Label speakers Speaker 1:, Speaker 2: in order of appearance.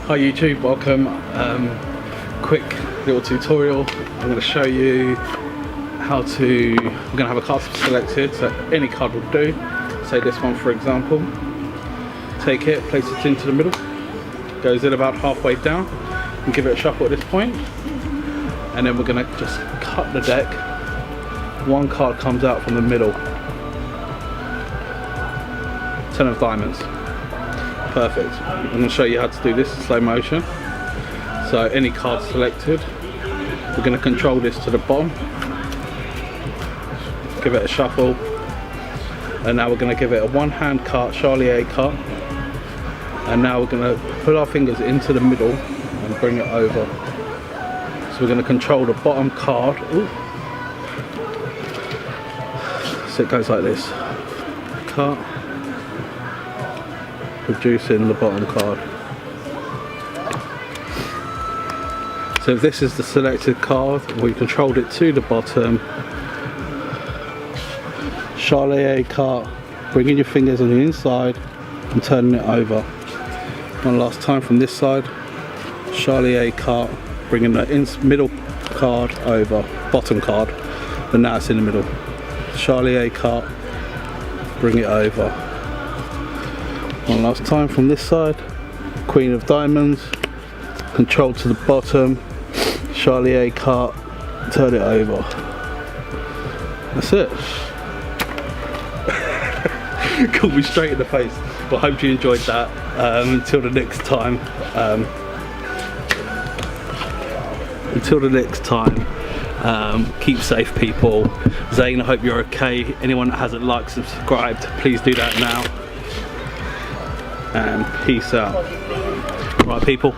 Speaker 1: Hi YouTube, welcome. Quick little tutorial. I'm going to show you how to, I'm going to have a card selected, so any card will do. Say this one for example. Take it, place it into the middle, goes in about halfway down, and give it a shuffle at this point. And then we're going to just cut the deck. One card comes out from the middle. 10 of diamonds. Perfect. I'm going to show you how to do this in slow motion. So any card selected, we're going to control this to the bottom, give it a shuffle, and now we're going to give it a one hand cart, Charlie A cart, and now we're going to put our fingers into the middle and bring it over. So we're going to control the bottom card. Ooh. So it goes like this. Cart, reducing the bottom card. So if this is the selected card, we controlled it to the bottom. Charlie A cart, bringing your fingers on the inside and turning it over. One last time from this side. Charlie A cart, bringing the middle card over, bottom card, and now it's in the middle. Charlie A cart, bring it over. One last time from this side. Queen of diamonds, control to the bottom, Charlie A cart, turn it over. That's it. Caught me straight in the face. Well, I hope you enjoyed that. Until the next time. Keep safe, people. Zane, I hope you're okay. Anyone that hasn't liked, subscribed, please do that now. And peace out. Right, people.